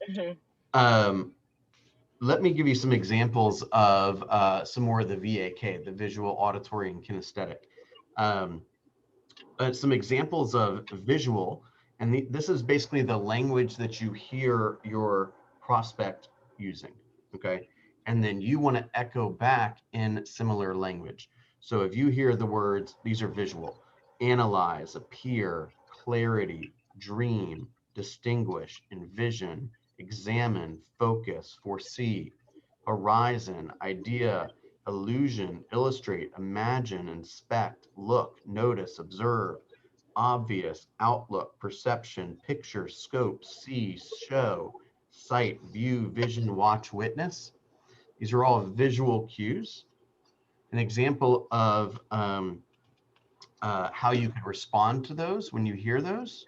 Mhm. Um, Let me give you some examples of some more of the VAK, the visual, auditory, and kinesthetic. Um, some examples of visual, and this is basically the language that you hear your prospect using, okay? And then you want to echo back in similar language. So if you hear the words, these are visual: analyze, appear, clarity, dream, distinguish, envision, examine, focus, foresee, horizon, idea, illusion, illustrate, imagine, inspect, look, notice, observe, obvious, outlook, perception, picture, scope, see, show, sight, view, vision, watch, witness. These are all visual cues. An example of how you could respond to those when you hear those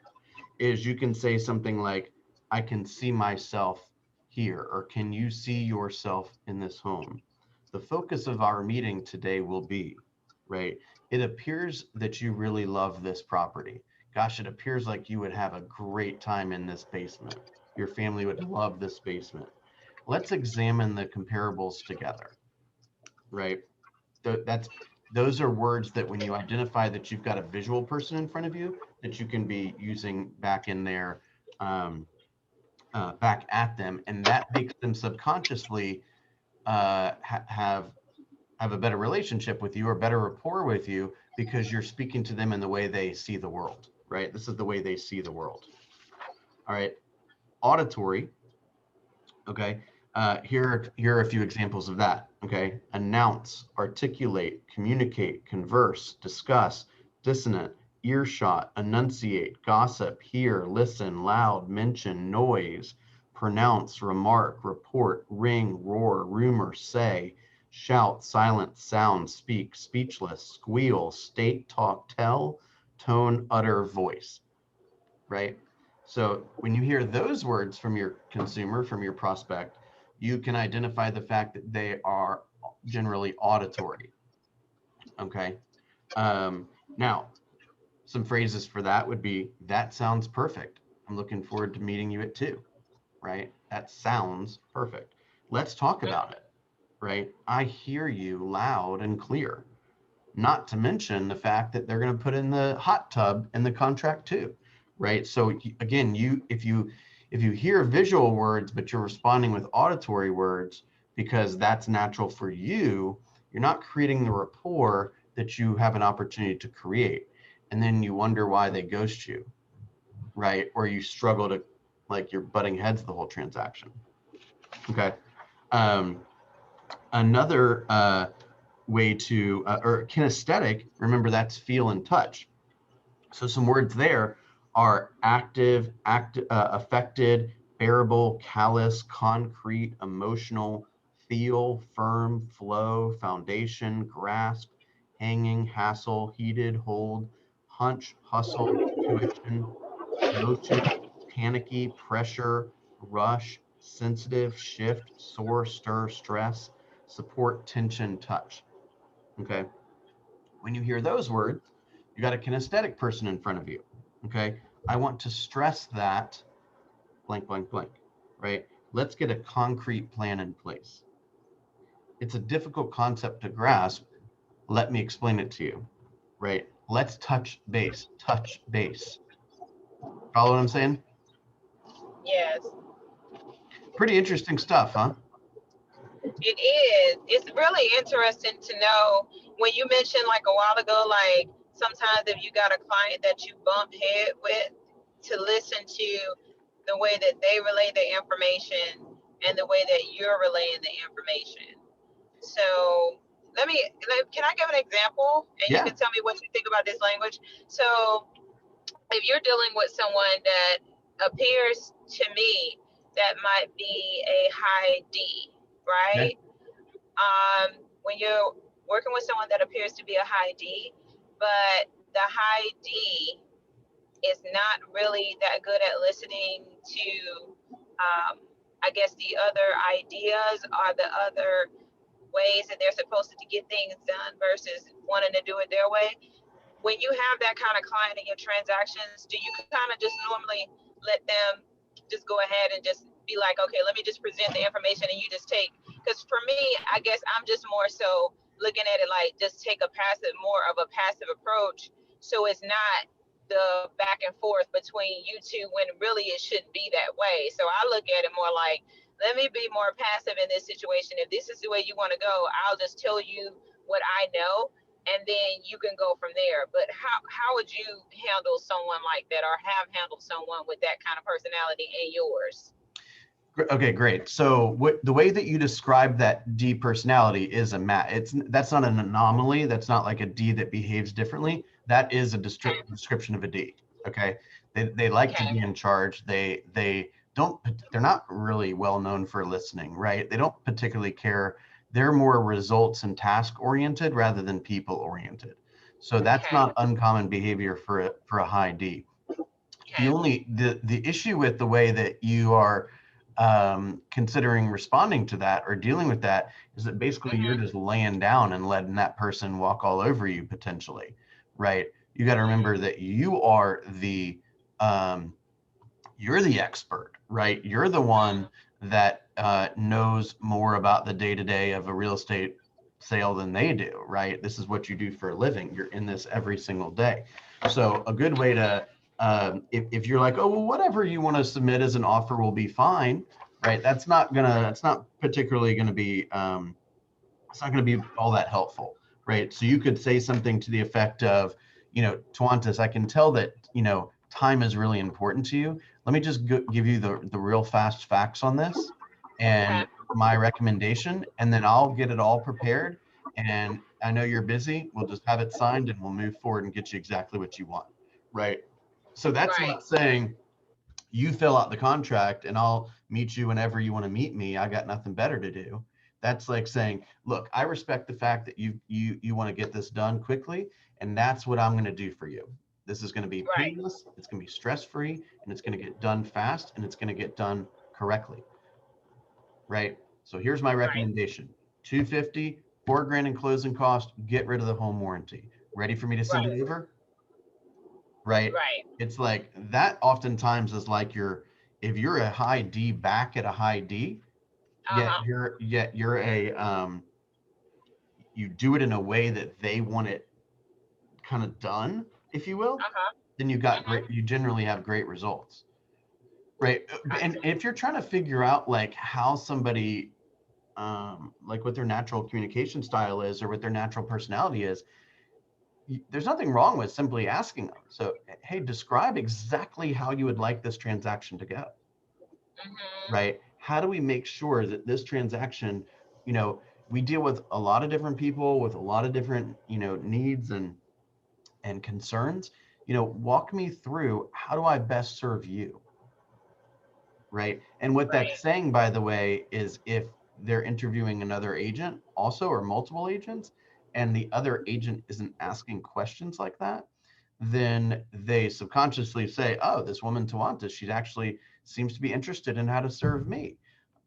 is you can say something like, I can see myself here, or can you see yourself in this home? The focus of our meeting today will be, right? It appears that you really love this property. Gosh, it appears like you would have a great time in this basement. Your family would love this basement. Let's examine the comparables together, right? That's those are words that when you identify that you've got a visual person in front of you, that you can be using back in there, um, back at them, and that makes them subconsciously have a better relationship with you or better rapport with you because you're speaking to them in the way they see the world, right? This is the way they see the world. All right, auditory. Okay. Here are a few examples of that. Okay. Announce, articulate, communicate, converse, discuss, dissonant, earshot, enunciate, gossip, hear, listen, loud, mention, noise, pronounce, remark, report, ring, roar, rumor, say, shout, silent, sound, speak, speechless, squeal, state, talk, tell, tone, utter, voice, right? So when you hear those words from your consumer, from your prospect, you can identify the fact that they are generally auditory. Okay. Um, Now, some phrases for that would be, that sounds perfect. I'm looking forward to meeting you at 2, right? That sounds perfect. Let's talk about it, right? I hear you loud and clear. Not to mention the fact that they're going to put in the hot tub in the contract too, right? So again, if you hear visual words but you're responding with auditory words because that's natural for you, you're not creating the rapport that you have an opportunity to create. And then you wonder why they ghost you, right? Or you struggle to, like, you're butting heads the whole transaction. Okay. Um, Another way to, or kinesthetic, remember that's feel and touch. So some words there are active, affected, bearable, callous, concrete, emotional, feel, firm, flow, foundation, grasp, hanging, hassle, heated, hold, hunch, hustle, tuition, motion, panicky, pressure, rush, sensitive, shift, sore, stir, stress, support, tension, touch. Okay. When you hear those words, you got a kinesthetic person in front of you. Okay. I want to stress that blank, blank, blank, right? Let's get a concrete plan in place. It's a difficult concept to grasp. Let me explain it to you, right? Let's touch base, touch base. Follow what I'm saying? Yes, Pretty interesting stuff, huh? it is. It's really interesting to know when you mentioned like a while ago, like sometimes if you got a client that you bump head with, to listen to the way that they relay the information and the way that you're relaying the information. So can I give an example and you Yeah. can tell me what you think about this language? So if you're dealing with someone that appears to me that might be a high D, Okay. right? When you're working with someone that appears to be a high D, but the high D is not really that good at listening to, I guess, the other ideas or the other ways that they're supposed to get things done versus wanting to do it their way. When you have that kind of client in your transactions, do you kind of just normally let them just go ahead and just be like, okay, let me just present the information and you just take. Because for me, I guess I'm just more so looking at it like just take a passive, more of a passive approach. So it's not the back and forth between you two when really it shouldn't be that way. So I look at it more like, let me be more passive in this situation. If this is the way you want to go, I'll just tell you what I know, and then you can go from there. But how would you handle someone like that, or have handled someone with that kind of personality in yours? Okay, great. So what the way that you describe that D personality is a that's not an anomaly. That's not like a D that behaves differently. That is a Okay. description of a D. Okay. They like to be Okay. in charge. They don't they're not really well known for listening, right? They don't particularly care. They're more results and task oriented rather than people oriented. So that's Okay. not uncommon behavior for a high D. Okay. The issue with the way that you are considering responding to that or dealing with that is that basically you're Mhm. just laying down and letting that person walk all over you potentially, right? You got to remember that um, you're the expert, right? You're the one that knows more about the day to day of a real estate sale than they do, right? This is what you do for a living. You're in this every single day. So a good way to, if you're like, oh, well, whatever you want to submit as an offer will be fine, right? That's not particularly gonna be, it's not gonna be all that helpful, right? So you could say something to the effect of, Tawantis, I can tell that, time is really important to you. Let me just give you the real fast facts on this Okay. and my recommendation, and then I'll get it all prepared. And I know you're busy. We'll just have it signed and we'll move forward and get you exactly what you want, right? So that's Right. not saying you fill out the contract and I'll meet you whenever you want to meet me. I got nothing better to do. That's like saying, look, I respect the fact that you want to get this done quickly, and that's what I'm going to do for you. This is going to be Right. painless, it's going to be stress-free, and it's going to get done fast, and it's going to get done correctly, right? So here's my Right. recommendation. 250, 4 grand in closing cost, get rid of the home warranty. Ready for me to send Right. it over? Right? Right. It's like that oftentimes is like if you're a high D back at a high D, Uh-huh. yet you're a you do it in a way that they want it kind of done, if you will, Uh-huh. then Mhm. you generally have great results. Right. I And see. if you're trying to figure out like how somebody like what their natural communication style is or what their natural personality is, there's nothing wrong with simply asking them. So, hey, describe exactly how you would like this transaction to go, Mhm. right? How do we make sure that this transaction, you know, we deal with a lot of different people with a lot of different, needs and concerns. Walk me through how do I best serve you, right? And what that's Right. saying, by the way, is if they're interviewing another agent also or multiple agents, and the other agent isn't asking questions like that, then they subconsciously say, oh, this woman Tawanta, she actually seems to be interested in how to serve me.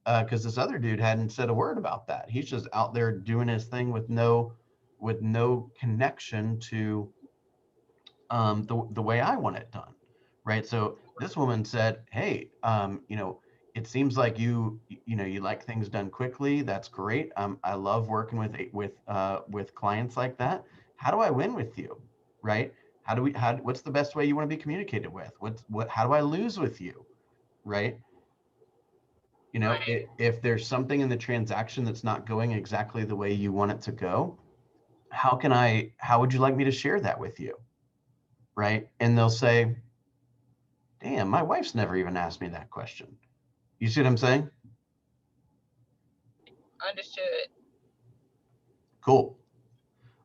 Because this other dude hadn't said a word about that. He's just out there doing his thing with no connection to the way I want it done, right? So this woman said, "Hey, it seems like you like things done quickly. That's great. I love working with clients like that. How do I win with you, right? What's the best way you want to be communicated with? How do I lose with you, right? Right. If there's something in the transaction that's not going exactly the way you want it to go, how would you like me to share that with you, right?" And they'll say, damn, my wife's never even asked me that question. You see what I'm saying? Understood. Cool.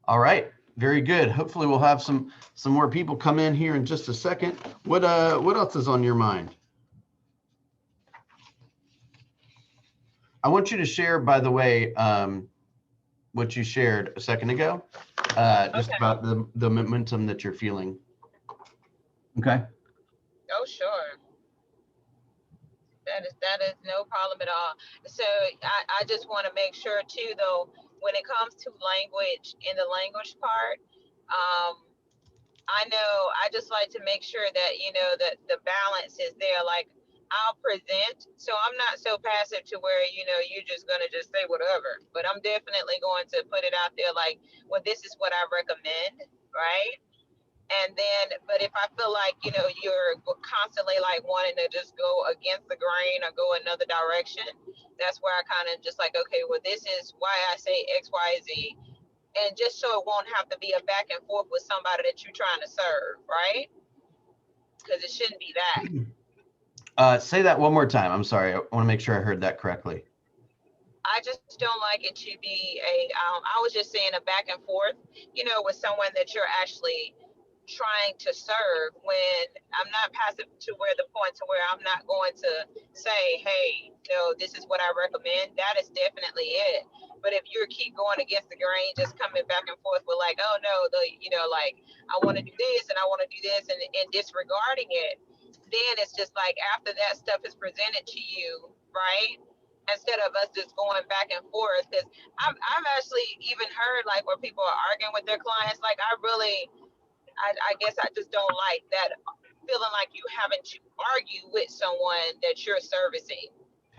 All right. Very good. Hopefully we'll have some more people come in here in just a second. What else is on your mind? I want you to share, by the way, what you shared a second ago, just Okay. about the momentum that you're feeling. Okay. Oh, sure. That is no problem at all. So I just want to make sure too, though, when it comes to language, in the language part, I know I just like to make sure that that the balance is there. Like, I'll present. So I'm not so passive to where, you're just going to just say whatever. But I'm definitely going to put it out there like, well, this is what I recommend, right? And then, but if I feel like, you're constantly like wanting to just go against the grain or go another direction, that's where I kind of just like, okay, well, this is why I say X, Y, Z. And just so it won't have to be a back and forth with somebody that you're trying to serve, right? Because it shouldn't be that. Say that one more time. I'm sorry. I want to make sure I heard that correctly. I just don't like it to be I was just saying a back and forth, with someone that you're actually trying to serve, when I'm not passive to where the point to where I'm not going to say, hey, this is what I recommend. That is definitely it. But if you keep going against the grain, just coming back and forth with like, oh no, like I want to do this and I want to do this, and disregarding it, then it's just like after that stuff is presented to you, right? Instead of us just going back and forth, because I've actually even heard like where people are arguing with their clients. Like I guess I just don't like that feeling like you having to argue with someone that you're servicing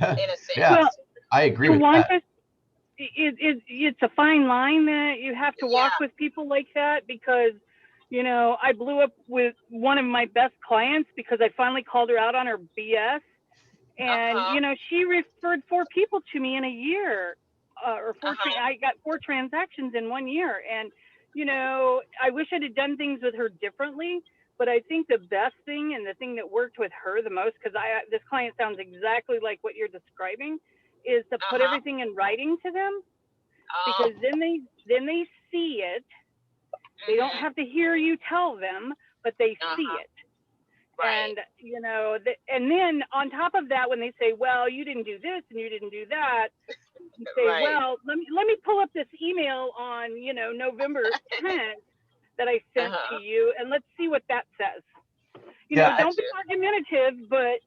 in a Yeah, Well, sense. I agree with that. Tawanda, it's a fine line that you have to walk Yeah. with people like that, because I blew up with one of my best clients because I finally called her out on her BS. And Uh-huh. she referred 4 people to me in a year, or Uh-huh. I got 4 transactions in 1 year. And I wish I'd have done things with her differently. But I think the best thing, and the thing that worked with her the most, because this client sounds exactly like what you're describing, is to put Uh-huh. everything in writing to them, Oh. because then they see it. They don't Mm-hmm. have to hear you tell them, but they see Uh-huh. it. Right. And and then on top of that, when they say, well, you didn't do this and you didn't do that, you say, Right. well, let me pull up this email on November 10th that I sent to Uh-huh. you, and let's see what that says. Yeah, Don't Got be you. argumentative, but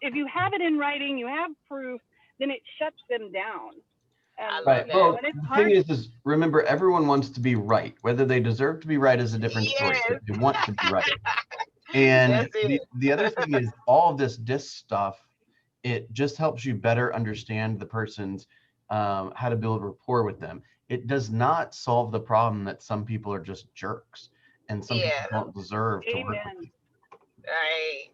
if you have it in writing, you have proof, then it shuts them down. I And love right. that. when Well, it's the thing hard, is remember, everyone wants to be right. Whether they deserve to be right is a different story, but Yes. they want to be right. And That's it. the other thing is all of this DISC stuff, it just helps you better understand the person's how to build rapport with them. It does not solve the problem that some people are just jerks and some people Yeah. don't deserve to work with amen. you. Right.